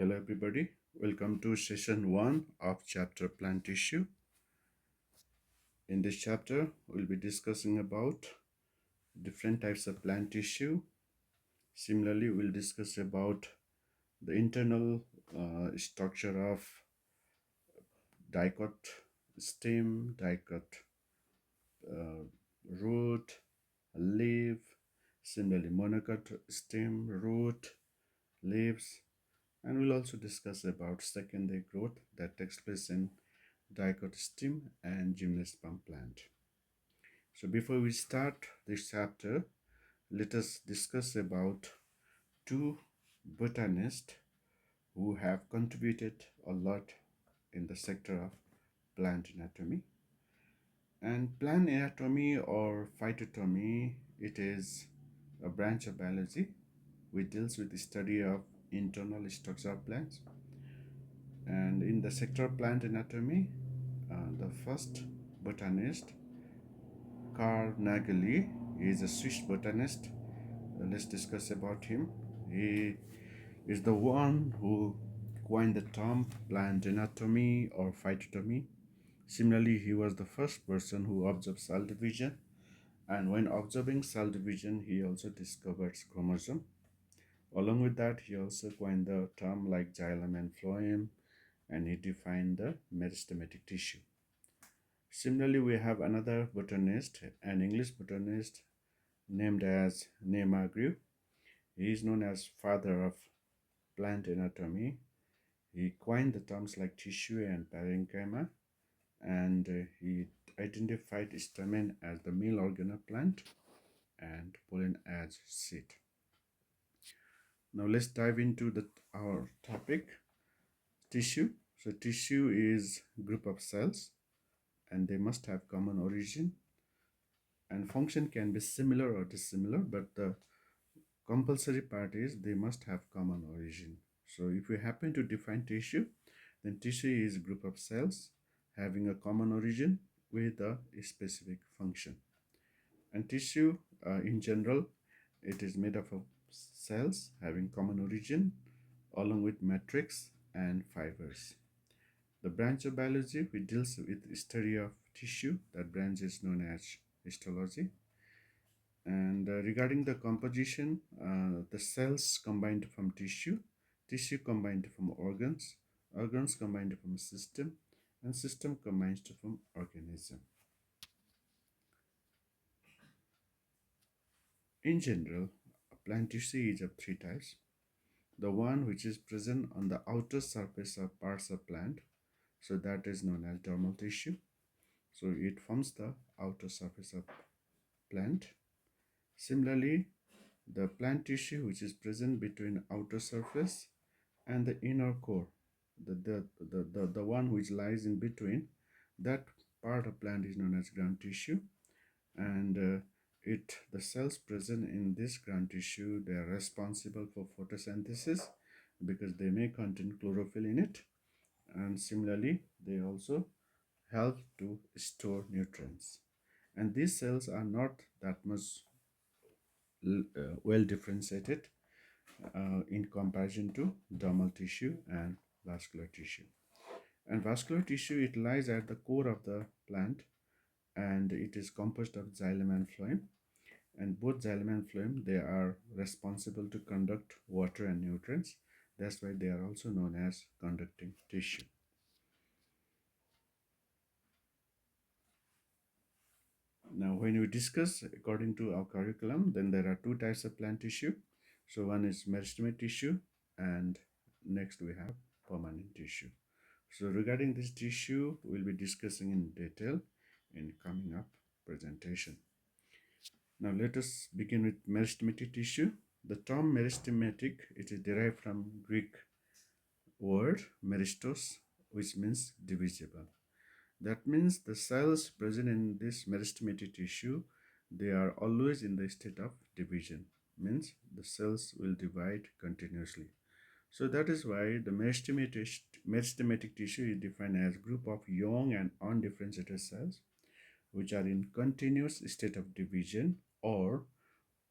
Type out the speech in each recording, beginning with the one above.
Hello, everybody. Welcome to session 1 of chapter plant tissue. In this chapter, we'll be discussing about different types of plant tissue. Similarly, we'll discuss about the internal structure of dicot stem, dicot uh, root, leaf, similarly monocot stem, root, leaves, and we'll also discuss about secondary growth that takes place in dicot stem and gymnosperm plant. So before we start this chapter, let us discuss about two botanists who have contributed a lot in the sector of plant anatomy. And plant anatomy or phytotomy, it is a branch of biology which deals with the study of internal structure of plants. And in the sector of plant anatomy, the first botanist, Carl Nageli, is a Swiss botanist. Let's discuss about him. He is the one who coined the term plant anatomy or phytotomy. Similarly, he was the first person who observed cell division, and when observing cell division, he also discovered chromosome. Along with that, he also coined the term like xylem and phloem, and he defined the meristematic tissue. Similarly, we have another botanist, an English botanist named as Neymargrave. He is known as father of plant anatomy. He coined the terms like tissue and parenchyma, and he identified stamen as the male organ of plant and pollen as seed. Now let's dive into our topic, tissue. So tissue is group of cells and they must have common origin, and function can be similar or dissimilar, but the compulsory part is they must have common origin. So if we happen to define tissue, then tissue is a group of cells having a common origin with a specific function. And tissue in general, it is made up of cells having common origin along with matrix and fibers. The branch of biology which deals with study of tissue, that branch is known as histology. And regarding the composition, the cells combined from tissue, tissue combined from organs, organs combined from system, and system combined from organism. In general, plant tissue is of three types. The one which is present on the outer surface of parts of plant, so that is known as dermal tissue. So it forms the outer surface of plant. Similarly, the plant tissue which is present between outer surface and the inner core, the one which lies in between, that part of plant is known as ground tissue. And the cells present in this ground tissue, they are responsible for photosynthesis because they may contain chlorophyll in it, and similarly they also help to store nutrients. And these cells are not that much well differentiated in comparison to dermal tissue and vascular tissue. And vascular tissue, it lies at the core of the plant, and it is composed of xylem and phloem. And both xylem and phloem, they are responsible to conduct water and nutrients. That's why they are also known as conducting tissue. Now, when we discuss according to our curriculum, then there are two types of plant tissue. So one is meristematic tissue, and next we have permanent tissue. So regarding this tissue, we'll be discussing in detail in coming up presentation. Now let us begin with meristematic tissue. The term meristematic, it is derived from Greek word meristos, which means divisible. That means the cells present in this meristematic tissue, they are always in the state of division. Means the cells will divide continuously. So that is why the meristematic tissue is defined as group of young and undifferentiated cells which are in continuous state of division, or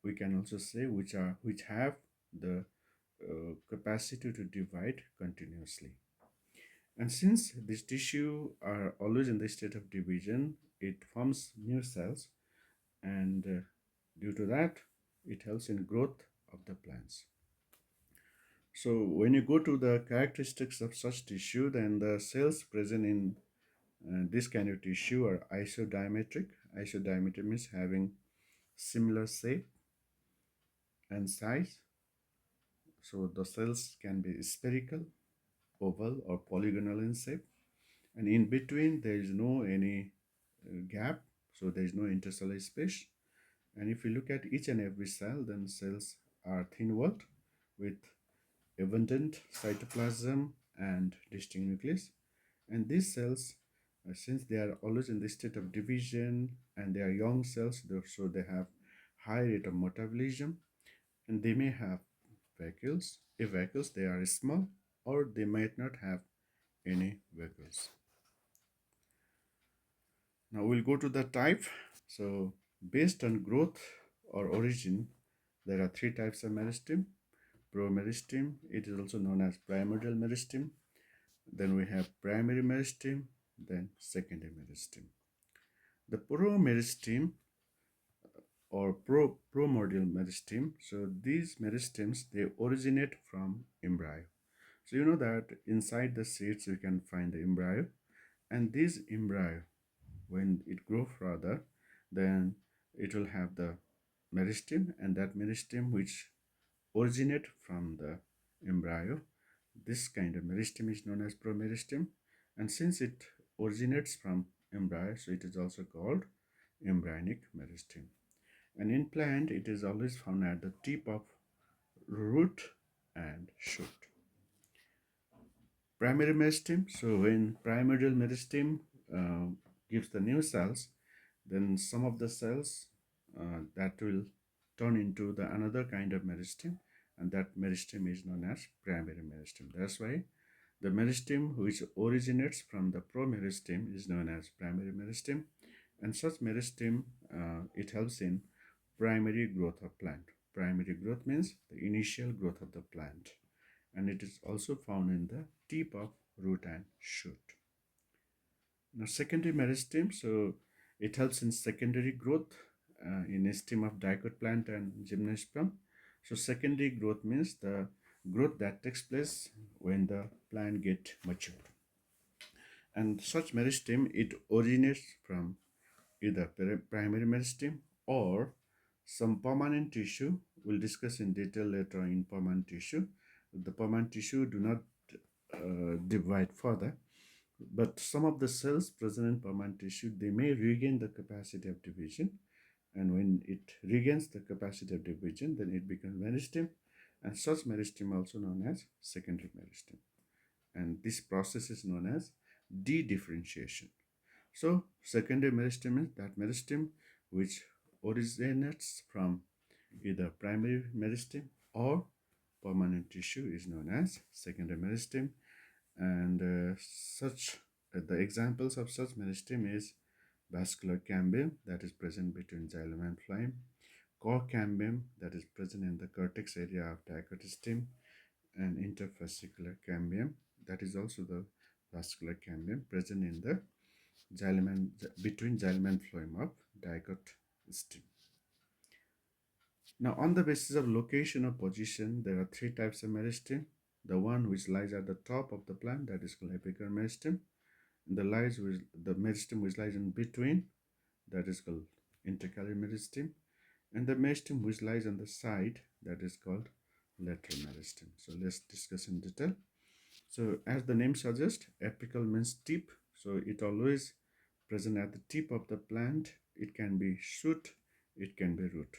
we can also say which have the capacity to divide continuously. And since these tissue are always in the state of division, it forms new cells, and due to that, it helps in growth of the plants. So when you go to the characteristics of such tissue, then the cells present in this kind of tissue are isodiametric. Isodiametric means having similar shape and size. So the cells can be spherical, oval, or polygonal in shape. And in between, there is no any gap. So there is no intercellular space. And if you look at each and every cell, then cells are thin-walled with abundant cytoplasm and distinct nucleus. And these cells, since they are always in the state of division and they are young cells, so they have high rate of metabolism, and they may have vacuoles. If vacuoles, they are small, or they might not have any vacuoles. Now we'll go to the type. So based on growth or origin, there are three types of meristem. Promeristem, it is also known as primordial meristem. Then we have primary meristem, then secondary meristem. The promeristem or primordial meristem, so these meristems, they originate from embryo. So you know that inside the seeds you can find the embryo, and this embryo, when it grows further, then it will have the meristem, and that meristem which originate from the embryo, this kind of meristem is known as promeristem. And since it originates from embryo, so it is also called embryonic meristem. And in plant, it is always found at the tip of root and shoot. Primary meristem, so when primordial meristem gives the new cells, then some of the cells that will turn into the another kind of meristem, and that meristem is known as primary meristem. That's why the meristem which originates from the promeristem is known as primary meristem, and such meristem it helps in primary growth of plant. Primary growth means the initial growth of the plant, and it is also found in the tip of root and shoot. Now secondary meristem, so it helps in secondary growth in stem of dicot plant and gymnosperm. So secondary growth means the growth that takes place when the plant get mature. And such meristem, it originates from either primary meristem or some permanent tissue. We'll discuss in detail later in permanent tissue. The permanent tissue do not divide further, but some of the cells present in permanent tissue, they may regain the capacity of division, and when it regains the capacity of division, then it becomes meristem, and such meristem also known as secondary meristem. And this process is known as de-differentiation. So secondary meristem is that meristem which originates from either primary meristem or permanent tissue is known as secondary meristem. And the examples of such meristem is vascular cambium, that is present between xylem and phloem, core cambium, that is present in the cortex area of dicotyledon, and interfascicular cambium, that is also the vascular cambium present in the xylem and between xylem and phloem of dicotyledon. Now, on the basis of location or position, there are three types of meristem. The one which lies at the top of the plant, that is called apical meristem. The meristem which lies in between, that is called intercalary meristem. And the meristem which lies on the side, that is called lateral meristem. So let's discuss in detail. So as the name suggests, apical means tip. So it always present at the tip of the plant. It can be shoot, it can be root.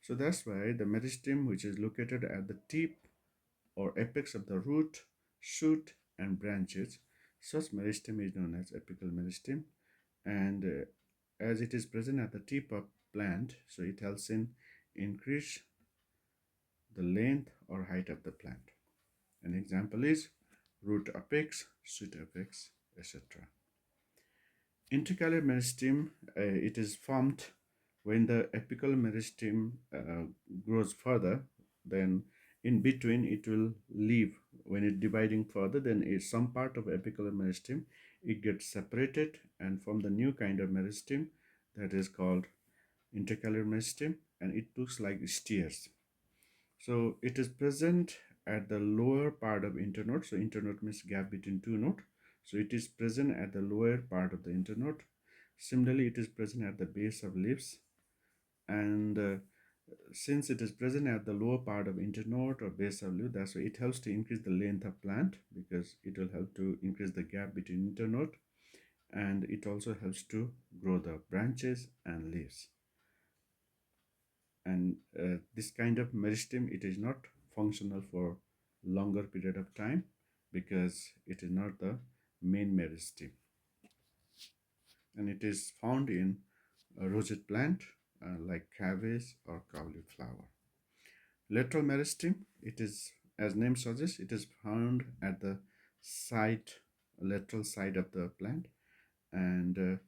So that's why the meristem which is located at the tip or apex of the root, shoot and branches, such meristem is known as apical meristem. And as it is present at the tip of plant, so it helps in increase the length or height of the plant. An example is root apex, shoot apex, etc. Intercalary meristem, it is formed when the apical meristem grows further, then in between it will leave. When it dividing further, then some part of apical meristem, it gets separated and form the new kind of meristem that is called intercalary meristem, and it looks like stairs. So it is present at the lower part of internode. So internode means gap between two nodes. So it is present at the lower part of the internode. Similarly, it is present at the base of leaves, and since it is present at the lower part of internode or base of leaf, that's why it helps to increase the length of plant, because it will help to increase the gap between internode, and it also helps to grow the branches and leaves. And this kind of meristem, it is not functional for longer period of time because it is not the main meristem, and it is found in a rosette plant like cabbage or cauliflower. Lateral meristem, it is, as name suggests, it is found at the side, lateral side of the plant, and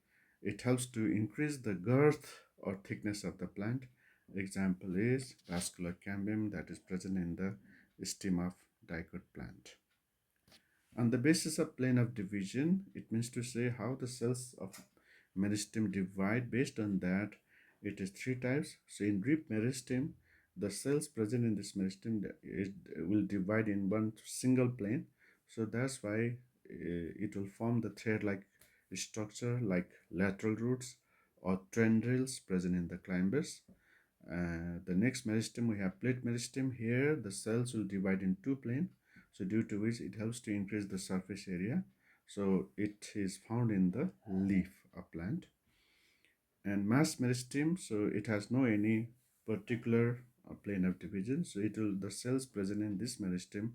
it helps to increase the girth or thickness of the plant. Example is vascular cambium that is present in the stem of dicot plant. On the basis of plane of division, it means to say how the cells of meristem divide. Based on that, it is three types. So in drip meristem, the cells present in this meristem, it will divide in one single plane. So that's why it will form the thread-like structure like lateral roots or tendrils present in the climbers. The next meristem, we have plate meristem. Here the cells will divide in two planes, so due to which it helps to increase the surface area. So it is found in the leaf of plant. And mass meristem, so it has no any particular plane of division, so it will, the cells present in this meristem,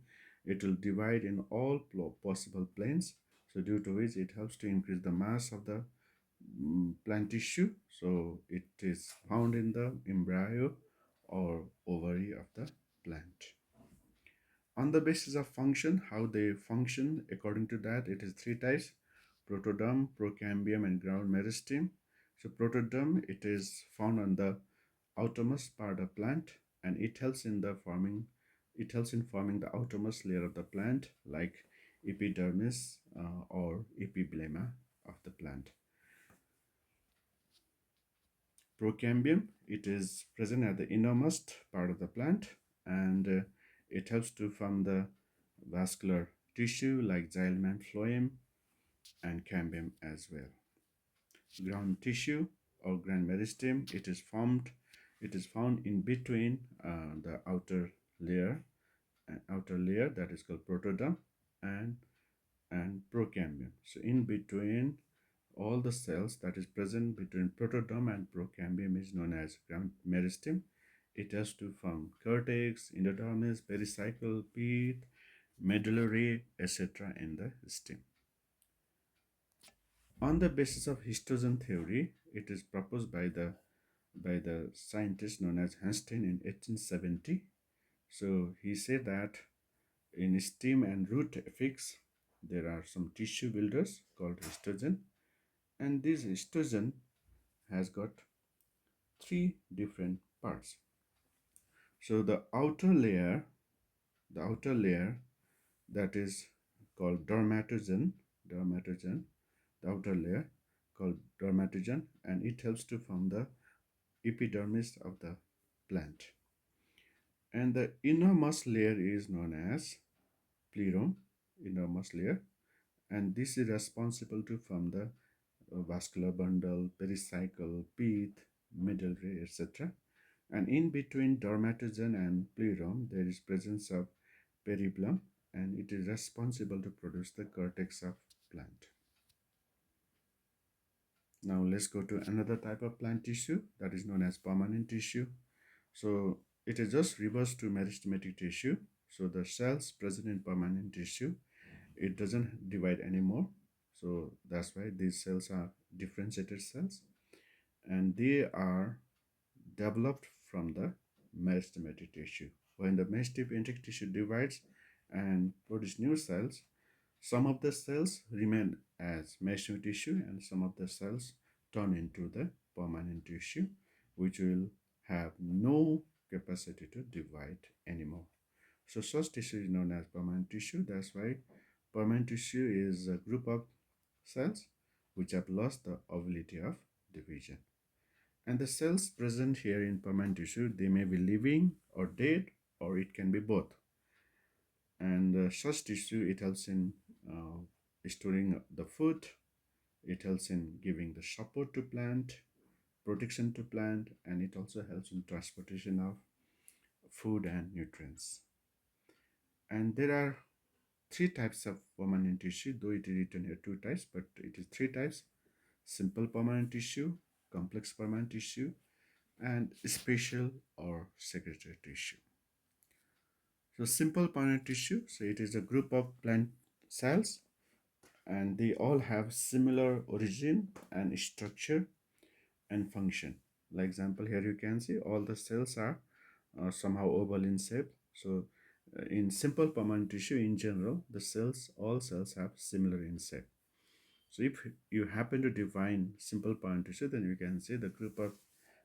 it will divide in all possible planes, so due to which it helps to increase the mass of the plant tissue. So it is found in the embryo or ovary of the plant. On the basis of function, how they function, according to that, it is three types: protoderm, procambium, and ground meristem. So protoderm, it is found on the outermost part of plant, and it helps in the forming, it helps in forming the outermost layer of the plant like epidermis or epiblema of the plant. Procambium, it is present at the innermost part of the plant, and it helps to form the vascular tissue like xylem and phloem and cambium as well. Ground tissue or ground meristem, it is found in between the outer layer that is called protoderm and procambium. So in between all the cells that is present between protoderm and procambium is known as ground meristem. It has to form cortex, endodermis, pericycle, pith, medullary, etc. in the stem. On the basis of histogen theory, it is proposed by the scientist known as Hanstein in 1870. So he said that in stem and root apex, there are some tissue builders called histogen, and this histogen has got three different parts. So the outer layer that is called dermatogen, the outer layer called dermatogen, and it helps to form the epidermis of the plant. And the innermost layer is known as plerome, innermost layer, and this is responsible to form the vascular bundle, pericycle, pith, medullary, etc. And in between dermatogen and plerome, there is presence of peribulum, and it is responsible to produce the cortex of plant. Now let's go to another type of plant tissue that is known as permanent tissue. So it is just reverse to meristematic tissue. So the cells present in permanent tissue, it doesn't divide anymore. So that's why these cells are differentiated cells, and they are developed from the meristematic tissue. When the meristematic tissue divides and produce new cells, some of the cells remain as meristematic tissue and some of the cells turn into the permanent tissue, which will have no capacity to divide anymore. So soft tissue is known as permanent tissue. That's why permanent tissue is a group of cells which have lost the ability of division. And the cells present here in permanent tissue, they may be living or dead, or it can be both. And such tissue, it helps in storing the food, it helps in giving the support to plant, protection to plant, and it also helps in transportation of food and nutrients. And there are three types of permanent tissue, though it is written here two types, but it is three types: simple permanent tissue, complex permanent tissue, and spatial or secretory tissue. So simple permanent tissue, so it is a group of plant cells and they all have similar origin and structure and function. Like example, here you can see all the cells are somehow oval in shape. So in simple permanent tissue in general, the cells, all cells have similar in shape. So if you happen to define simple permanent tissue, then you can see the group of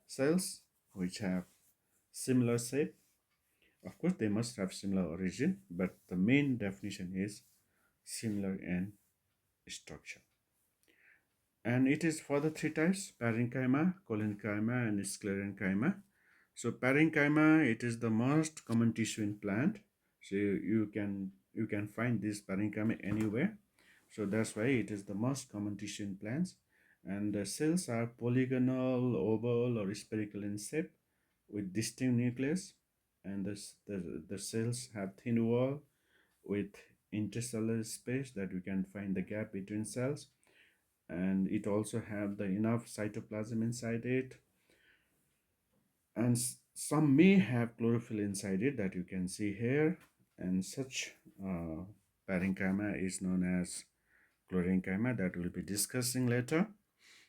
cells which have similar shape. Of course, they must have similar origin, but the main definition is similar in structure. And it is for the three types: parenchyma, collenchyma, and sclerenchyma. So parenchyma, it is the most common tissue in plant. So you can find this parenchyma anywhere. So that's why it is the most common tissue in plants. And the cells are polygonal, oval, or spherical in shape with distinct nucleus. And the cells have thin wall with intercellular space that we can find the gap between cells, and it also have the enough cytoplasm inside it, and some may have chlorophyll inside it that you can see here, and such uh, parenchyma is known as chlorenchyma that we'll be discussing later.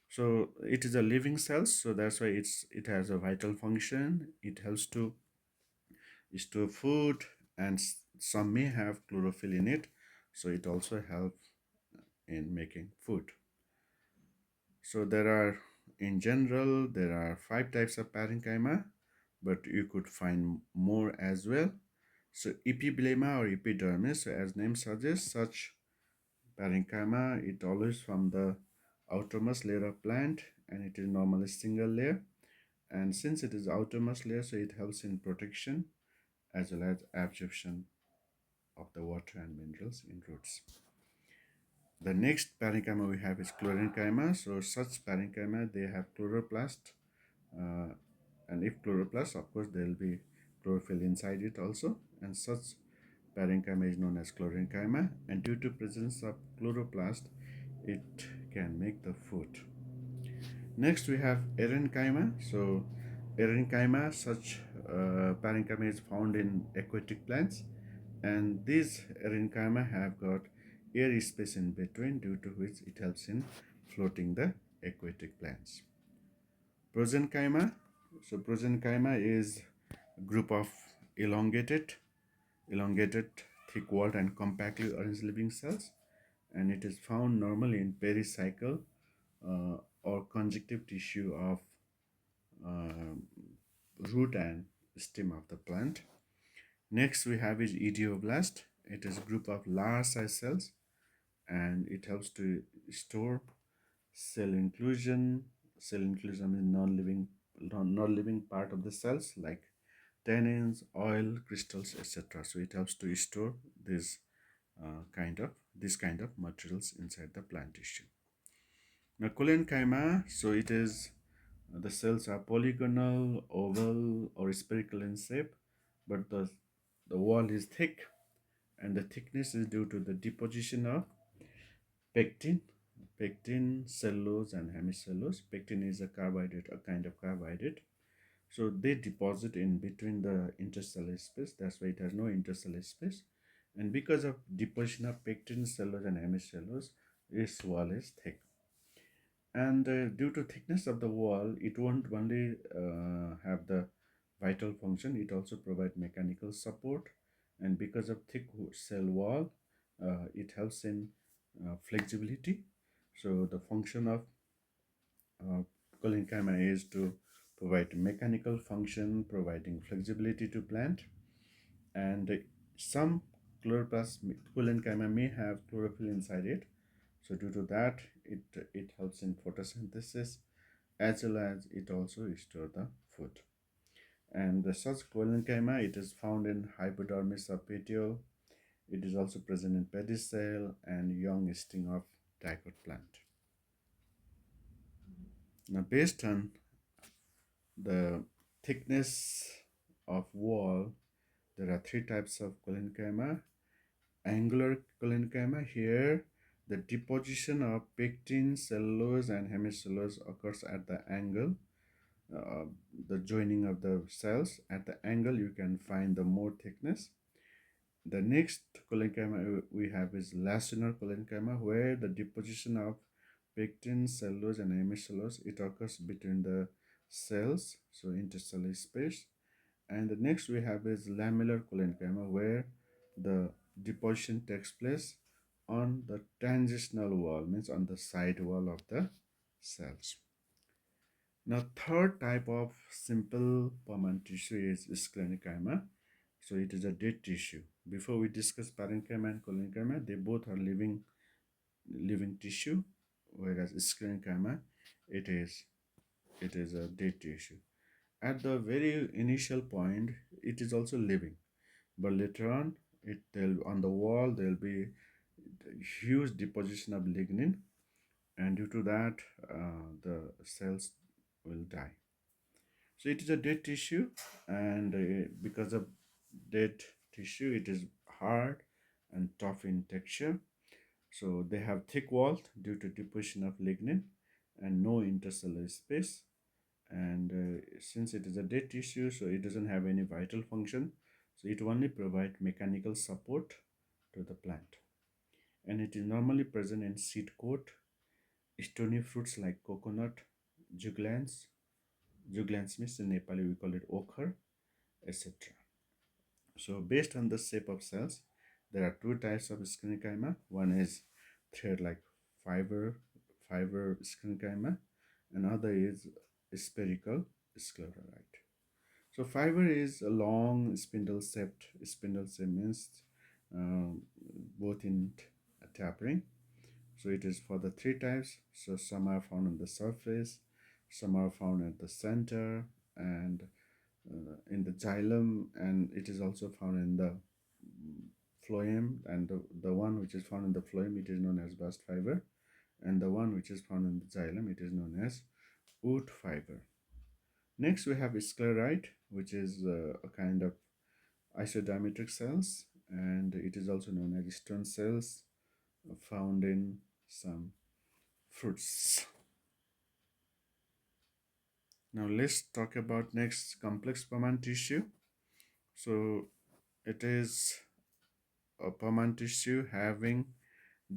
So it is a living cell, so that's why it has a vital function. It helps to store food, and some may have chlorophyll in it, so it also helps in making food. So in general, there are five types of parenchyma, but you could find more as well. So epiblema or epidermis, so as name suggests, such parenchyma, it always from the outermost layer of plant, and it is normally single layer. And since it is outermost layer, so it helps in protection as well as absorption of the water and minerals in roots. The next parenchyma we have is chlorenchyma. So such parenchyma, they have chloroplast, uh, and if chloroplast, of course, there will be chlorophyll inside it also. And such parenchyma is known as chlorenchyma. And due to presence of chloroplast, it can make the food. Next, we have erenchyma. So erenchyma, such parenchyma is found in aquatic plants, and these erenchyma have got air space in between, due to which it helps in floating the aquatic plants. Prosenchyma. So prosenchyma is a group of elongated, thick-walled and compactly arranged living cells, and it is found normally in pericycle or conjunctive tissue of uh, root and stem of the plant. Next, we have is idioblast. It is a group of large size cells, and it helps to store cell inclusion. Cell inclusion is non-living part of the cells like tannins, oil, crystals, etc. So it helps to store this kind of materials inside the plant tissue. Now, collenchyma, so it is the cells are polygonal, oval, or spherical in shape, but the wall is thick, and the thickness is due to the deposition of pectin, cellulose, and hemicellulose. Pectin is a carbohydrate, a kind of carbohydrate. So they deposit in between the intercellular space. That's why it has no intercellular space. And because of deposition of pectin, cellulose, and hemicellulose, its wall is thick. And due to thickness of the wall, it won't only have the vital function, it also provide mechanical support. And because of thick cell wall, it helps in flexibility. So the function of uh, collenchyma is to provide mechanical function, providing flexibility to plant. And Some chloroplast parenchyma may have chlorophyll inside it, so due to that, it helps in photosynthesis as well as it also restore the food. And the such parenchyma, it is found in hypodermis of petiole. It is also present in pedicel and young sting of dicot plant. Now, based on the thickness of wall, there are three types of parenchyma. Angular parenchyma, here the deposition of pectin, cellulose, and hemicellulose occurs at the angle, uh, the joining of the cells. At the angle, you can find the more thickness. The next parenchyma we have is lacunar parenchyma, where the deposition of pectin, cellulose, and hemicellulose, it occurs between the cells, so intercellular space. And the next we have is lamellar parenchyma, where the deposition takes place on the transitional wall, means on the side wall of the cells. Now, third type of simple permanent tissue is sclerenchyma. So it is a dead tissue. Before we discuss parenchyma and collenchyma, they both are living tissue, whereas sclerenchyma, it is it is a dead tissue. At the very initial point, it is also living, but later on, on the wall there will be huge deposition of lignin, and due to that, the cells will die. So it is a dead tissue, and because of dead tissue, it is hard and tough in texture. So they have thick walls due to deposition of lignin and no intercellular space. And since it is a dead tissue, so it doesn't have any vital function. So it only provides mechanical support to the plant. And it is normally present in seed coat, stony fruits like coconut, juglans. Juglans means in Nepali we call it ochre, etc. So based on the shape of cells, there are two types of sclerenchyma. One is thread-like fiber sclerenchyma, and other is spherical sclerorite. So fiber is a long spindle-shaped. Spindle shape means um, both in tapering. So it is for the three types. So some are found on the surface, some are found at the center, and in the xylem, and it is also found in the phloem. And the one which is found in the phloem, it is known as bast fiber, and the one which is found in the xylem, it is known as wood fiber. Next we have sclerite, which is a kind of isodiametric cells, and it is also known as stone cells found in some fruits. Now let's talk about next complex permanent tissue. So it is a permanent tissue having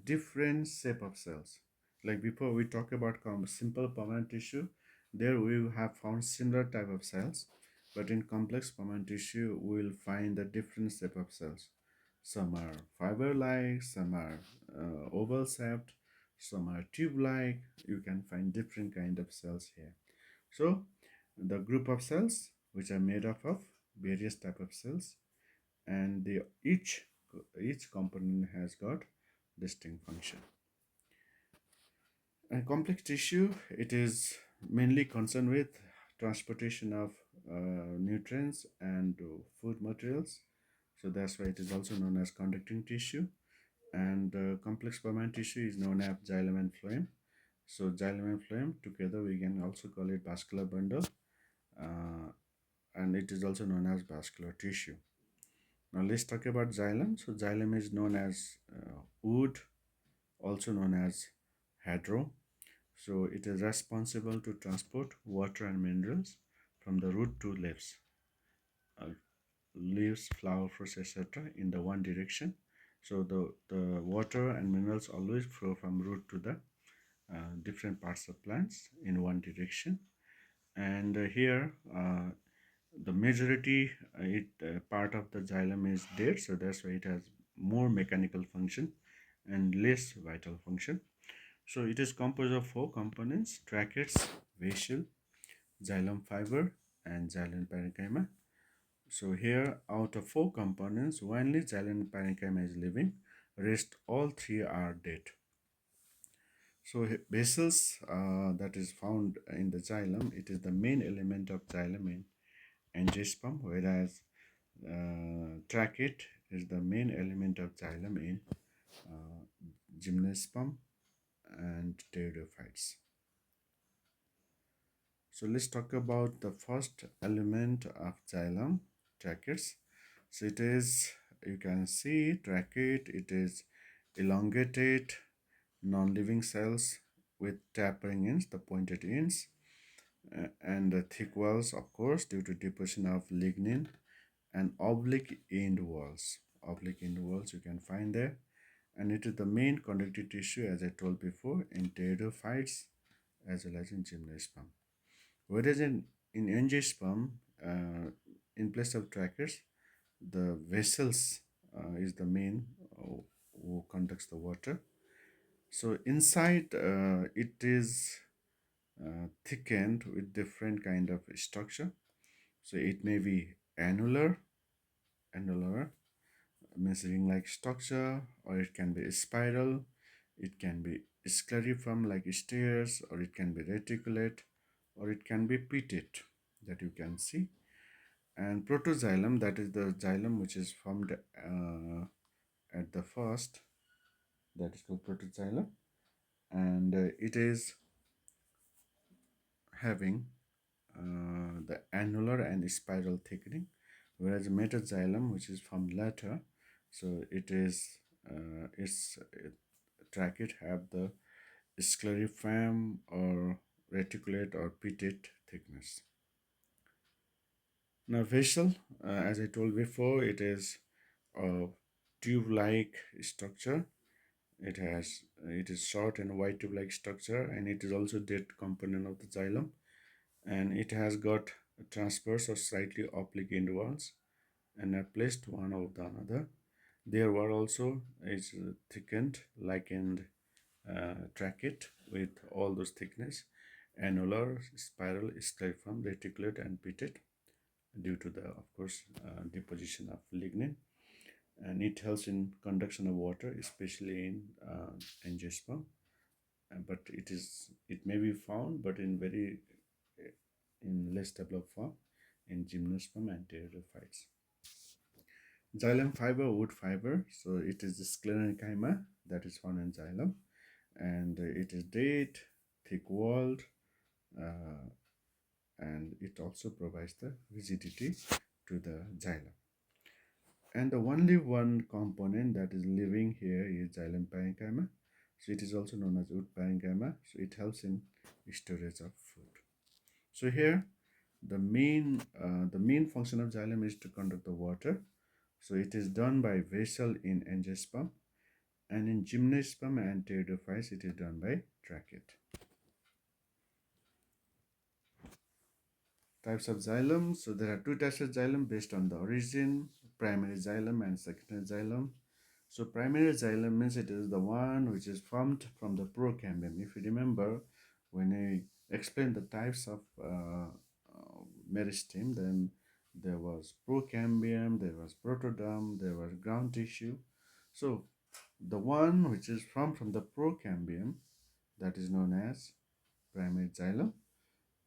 different shape of cells. Like before we talk about simple permanent tissue, there we have found similar type of cells, but in complex permanent tissue we will find the different shape of cells. Some are fiber like, some are oval shaped, some are tube like. You can find different kind of cells here. So the group of cells which are made up of various type of cells, and each component has got distinct function. And complex tissue, it is mainly concerned with transportation of nutrients and food materials. So that's why it is also known as conducting tissue. And complex permanent tissue is known as xylem and phloem. So xylem and phloem together we can also call it vascular bundle, uh, and it is also known as vascular tissue. Now let's talk about xylem. So xylem is known as wood, also known as hedro. So it is responsible to transport water and minerals from the root to uh, leaves, flower, fruits, etc. in the one direction. So the water and minerals always flow from root to the different parts of plants in one direction. And here the majority part of the xylem is dead, so that's why it has more mechanical function and less vital function. So it is composed of four components: tracheids, vesicle, xylem fiber, and xylem parenchyma. So here, out of four components, only xylem parenchyma is living. Rest all three are dead. So basals that is found in the xylem, it is the main element of xylem in angiosperm, whereas trachete is the main element of xylem in uh, gymnosperm and pteridophytes. So let's talk about the first element of xylem, tracheids. So it is, you can see trachete, it is elongated non-living cells with tapering ends, the pointed ends, and the thick walls, of course, due to deposition of lignin, and oblique end walls. Oblique end walls you can find there, and it is the main conductive tissue, as I told before, in pteridophytes as well as in gymnosperm. Whereas in angiosperm, in place of tracheids, the vessels is the main who conducts the water. So inside it is thickened with different kind of structure. So it may be annular means ring-like structure, or it can be spiral, it can be scleriform like stairs, or it can be reticulate, or it can be pitted that you can see. And protoxylem, that is the xylem which is formed at the first, that is called protoxylem, and it is having the annular and spiral thickening, whereas metaxylem, which is from later, so it is its trachete have the scleriform or reticulate or pitted thickness. Now vessel, as I told before, it is a tube-like structure. It is short and wide tube-like structure, and it is also dead component of the xylem, and it has got transverse or slightly oblique end walls and are placed one over the another. Their wall also is thickened like in trachete with all those thickness, annular, spiral, scleriform, reticulate, and pitted due to the, of course, deposition of lignin, and it helps in conduction of water, especially in angiosperm. But it may be found, but in very in less developed form in gymnosperm and pteridophytes. Xylem fiber, wood fiber, so it is the sclerenchyma that is found in xylem, and it is dead, thick-walled, uh, and it also provides the rigidity to the xylem. And the only one component that is living here is xylem parenchyma. So it is also known as wood parenchyma. So it helps in storage of food. So here, the main function of xylem is to conduct the water. So it is done by vessel in angiosperm, and in gymnosperm and pteridophytes it is done by trachete. Types of xylem. So there are two types of xylem based on the origin: primary xylem and secondary xylem. So primary xylem means it is the one which is formed from the procambium. If you remember, when I explained the types of meristem, then there was procambium, there was protoderm, there was ground tissue. So the one which is formed from the procambium, that is known as primary xylem,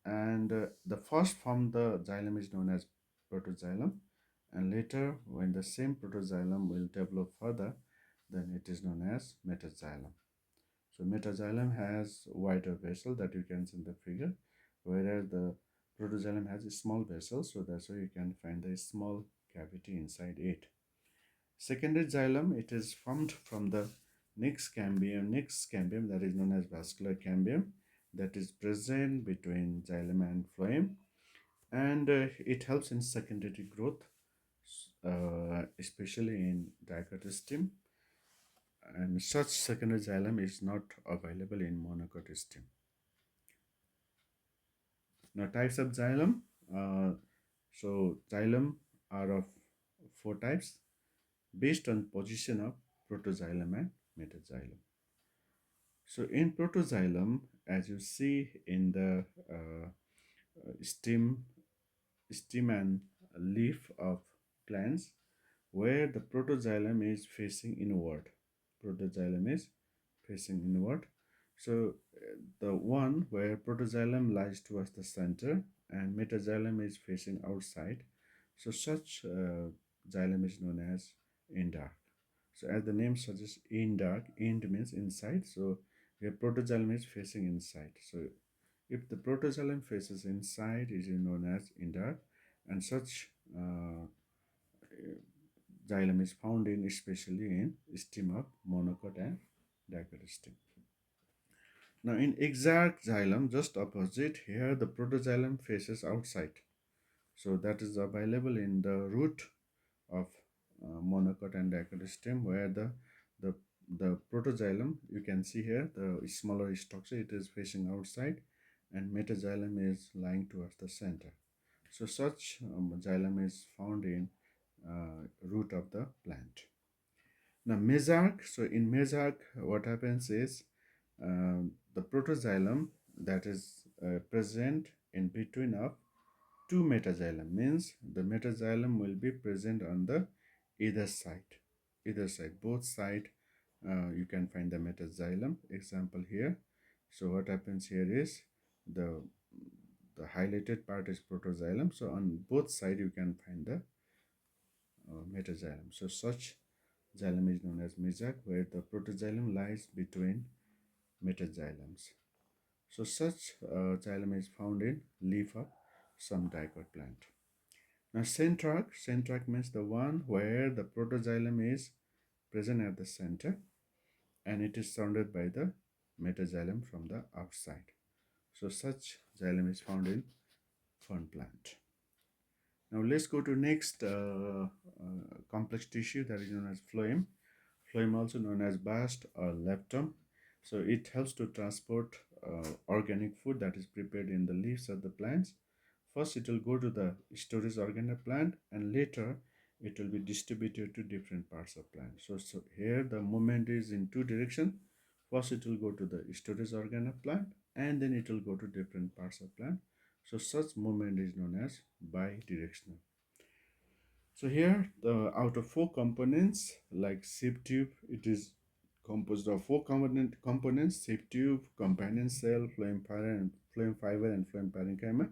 and the first form the xylem is known as protoxylem, and later when the same protoxylem will develop further, then it is known as metaxylem. So metaxylem has wider vessel that you can see in the figure, whereas the protoxylem has a small vessel, so that's why you can find a small cavity inside it. Secondary xylem, it is formed from the next cambium that is known as vascular cambium, that is present between xylem and phloem, and it helps in secondary growth, especially in dichotostem, and such secondary xylem is not available in monocotostem. Now types of xylem. So xylem are of four types based on position of protoxylem and metaxylem. So in protoxylem, as you see in the stem and leaf of plants where the protoxylem is facing inward. Protoxylem is facing inward. So the one where protoxylem lies towards the center and metaxylem is facing outside. So such xylem is known as indark. So as the name suggests, indark, ind means inside. So your protoxylem is facing inside. So if the protoxylem faces inside, it is known as indark, and such xylem is found in especially in stem of monocot and dicot stem. Now in exarch xylem, just opposite here, the protoxylem faces outside. So that is available in the root of monocot and dicot stem, where the the protoxylem, you can see here the smaller structure, it is facing outside, and metaxylem is lying towards the center. So such xylem is found in root of the plant. Now mesarch, so in mesarch what happens is the protoxylem that is present in between of two metaxylem, means the metaxylem will be present on the either side, both side. You can find the metaxylem. Example here. So what happens here is the the highlighted part is protoxylem, so on both side you can find the metaxylem. So such xylem is known as mesarch, where the protoxylem lies between metaxylems. So such xylem is found in leaf of some dicot plant. Now centrach means the one where the protoxylem is present at the center and it is surrounded by the metaxylem from the outside. So such xylem is found in fern plant. Now let's go to next complex tissue, that is known as phloem. Phloem also known as bast or leptum. So it helps to transport organic food that is prepared in the leaves of the plants. First it will go to the storage organ of plant, and later it will be distributed to different parts of plant. So here the movement is in two direction. First it will go to the storage organ of plant, and then it will go to different parts of plant. So such movement is known as bidirectional. So here, the out of four components, like sieve tube, it is composed of four components: sieve tube, companion cell, phloem fiber, and phloem parenchyma.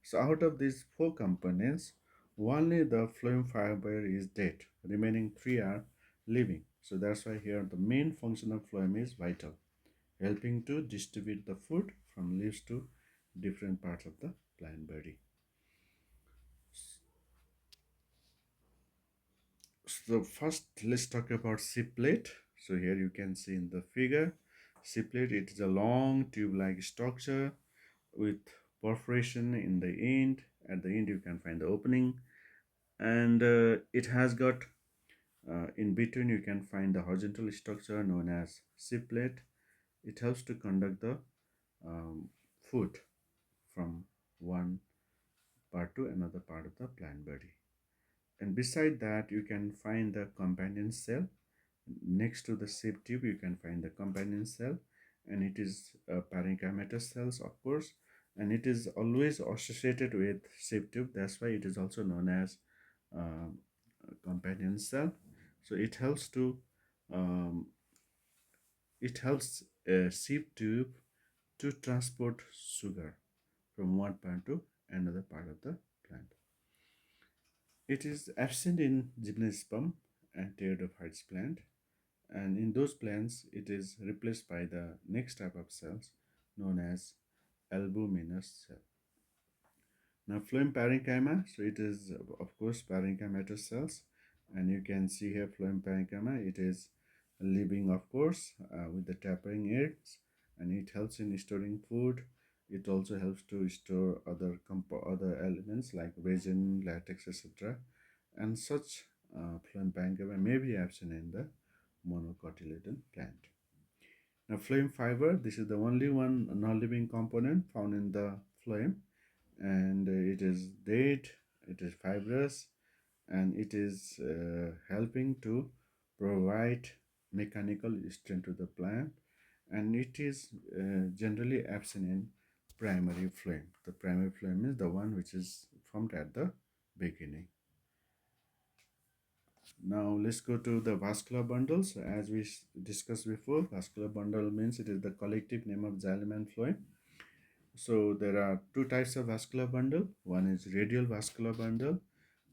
So out of these four components, only the phloem fiber is dead. Remaining three are living. So that's why here the main function of phloem is vital, helping to distribute the food from leaves to different parts of the plant body. So first let's talk about sieve plate. So here you can see in the figure, sieve plate, it is a long tube-like structure with perforation in the end. At the end you can find the opening, and it has got in between you can find the horizontal structure known as sieve plate. It helps to conduct the food from one part to another part of the plant body. And beside that you can find the companion cell. Next to the sieve tube you can find the companion cell, and it is parenchymatous cells, of course, and it is always associated with sieve tube. That's why it is also known as uh, companion cell. So um, it helps a sieve tube to transport sugar from one part to another part of the plant. It is absent in gymnosperm and pteridophytes plant, and in those plants it is replaced by the next type of cells known as albuminous cell. Now phloem parenchyma, so it is of course parenchymatous cells, and you can see here phloem parenchyma, it is living of course with the tapering eggs, and it helps in storing food. It also helps to store other elements like resin, latex, etc. And such phloem parenchyma may be absent in the monocotyledon plant. Now phloem fiber, this is the only one non-living component found in the phloem, and it is dead, it is fibrous, and it is helping to provide mechanical strength to the plant, and it is generally absent in primary phloem. The primary phloem is the one which is formed at the beginning. Now let's go to the vascular bundles. As we discussed before, vascular bundle means it is the collective name of xylem and phloem. So there are two types of vascular bundle. One is radial vascular bundle,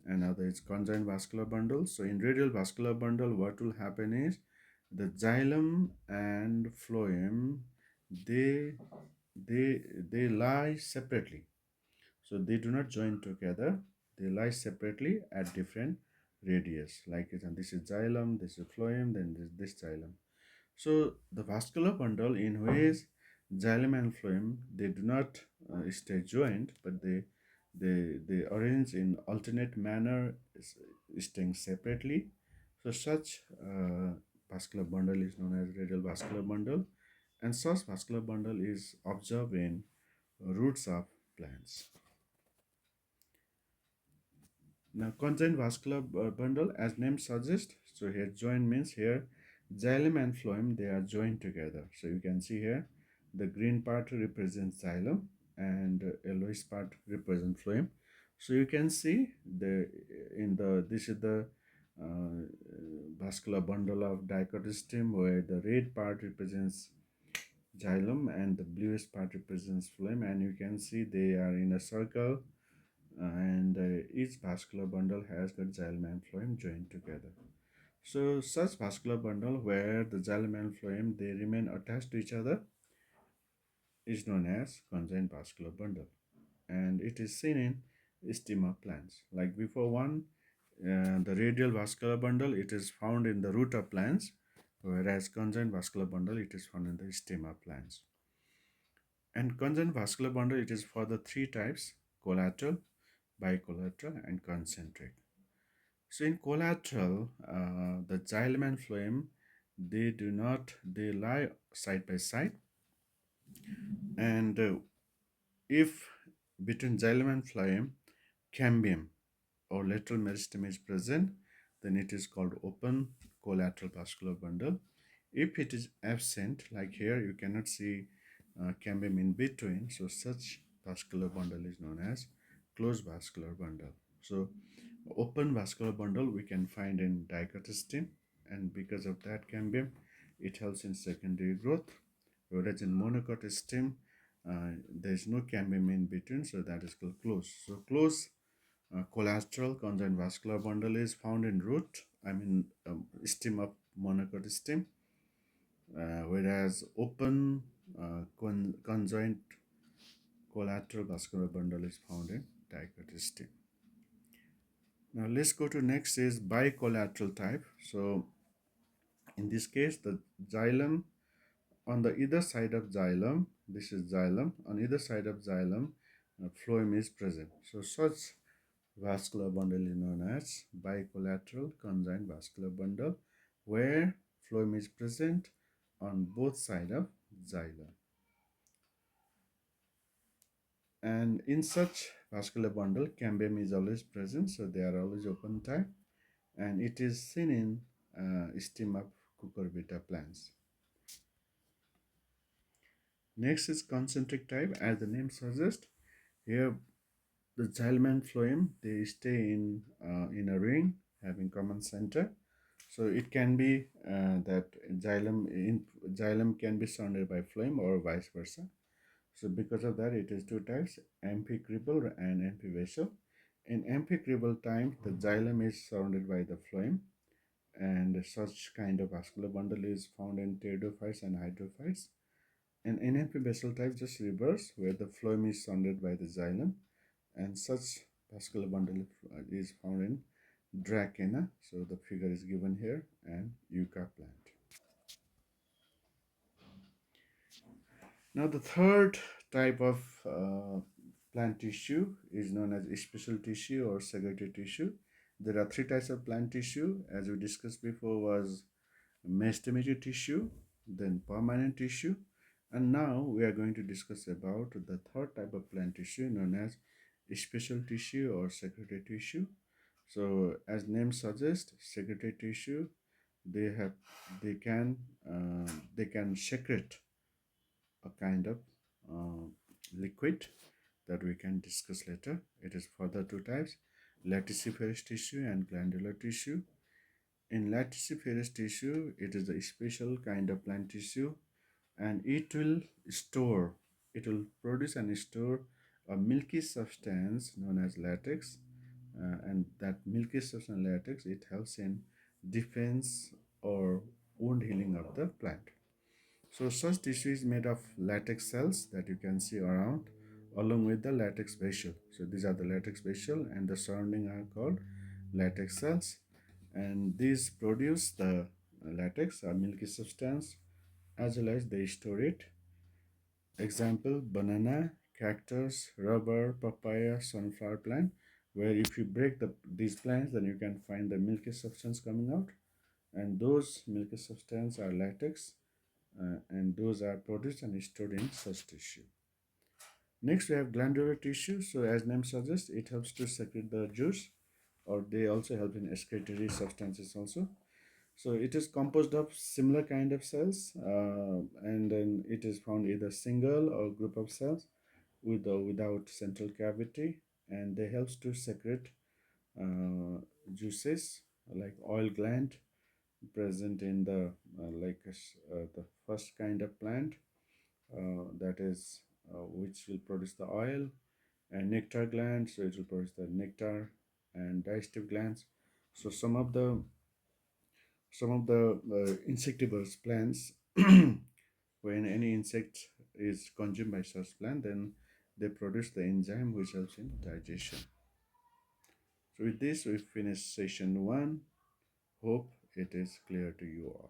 another is conjoint vascular bundle. So in radial vascular bundle, what will happen is the xylem and phloem, they they lie separately. So they do not join together. They lie separately at different radius. Like this is xylem, this is phloem, then this xylem. So the vascular bundle in which xylem and phloem, they do not stay joined, but they arrange in alternate manner, staying separately. So such vascular bundle is known as radial vascular bundle, and such vascular bundle is observed in roots of plants. Now, conjoint vascular bundle, as name suggests, so here join means here xylem and phloem, they are joined together. So you can see here the green part represents xylem and yellowish part represents phloem. So you can see the in the this is the uh, vascular bundle of dichotostem, where the red part represents xylem and the bluish part represents phloem, and you can see they are in a circle, and each vascular bundle has got xylem and phloem joined together. So such vascular bundle where the xylem and phloem they remain attached to each other is known as conjoint vascular bundle, and it is seen in stem of plants. Like before one, the radial vascular bundle, it is found in the root of plants, whereas conjoint vascular bundle, it is found in the stem of plants. And conjoint vascular bundle, it is for the three types: collateral, bicollateral, and concentric. So in collateral, the xylem and phloem, they lie side by side, and if between xylem and phloem, cambium or lateral meristem is present, then it is called open collateral vascular bundle. If it is absent, like here, you cannot see cambium in between, so such vascular bundle is known as closed vascular bundle. So open vascular bundle we can find in dichotostem, and because of that cambium, it helps in secondary growth, whereas in monocotostem, there is no cambium in between, so that is called closed. So closed collateral conjoint vascular bundle is found in root, stem of monocotostem, whereas open conjoint collateral vascular bundle is found in dichotostem. Now let's go to next is bicollateral type. So in this case, the xylem on the either side of xylem, this is xylem, on either side of xylem, phloem is present. So such vascular bundle is known as bicollateral conjoint vascular bundle, where phloem is present on both sides of xylem. And in such vascular bundle, cambium is always present, so they are always open type, and it is seen in stem of cucurbita plants. Next is concentric type. As the name suggests, here the xylem and phloem, they stay in a ring having common center. So it can be that xylem can be surrounded by phloem or vice versa. So because of that, it is two types: amphicribal and amphivasal. In amphicribal time, the xylem is surrounded by the phloem, and such kind of vascular bundle is found in pteridophytes and hydrophytes. And in amphibasal type, just reverse, where the phloem is surrounded by the xylem, and such vascular bundle is found in Dracaena. So the figure is given here, and Yucca plant. Now the third type of plant tissue is known as special tissue or secretory tissue. There are three types of plant tissue, as we discussed before, was mesenteric tissue, then permanent tissue, and now we are going to discuss about the third type of plant tissue known as special tissue or secretory tissue. So as name suggests, secretory tissue, they have they can secrete a kind of liquid that we can discuss later. It is further two types. lenticular tissue and glandular tissue. In lenticular tissue, it is a special kind of plant tissue, and store, it will produce and store a milky substance known as latex, and that milky substance latex, it helps in defense or wound healing of the plant. So such tissue is made of latex cells that you can see around, along with the latex vessel. So these are the latex vessel, and the surrounding are called latex cells, and these produce the latex, a milky substance, as well as they store it. Example: banana, cactus, rubber, papaya, sunflower plant, where if you break these plants, then you can find the milky substance coming out, and those milky substance are latex, and those are produced and stored in such tissue. Next, we have glandular tissue. So, as name suggests, it helps to secrete the juice, or they also help in excretory substances also. So, it is composed of similar kind of cells, and then it is found either single or group of cells with or without central cavity, and they helps to secrete uh, juices like oil gland present in the first kind of plant, that is which will produce the oil, and nectar glands, so it will produce the nectar, and digestive glands. So some of the insectivorous plants, when any insect is consumed by such plant, then they produce the enzyme which helps in digestion. So with this we finish session 1. Hope it is clear to you all.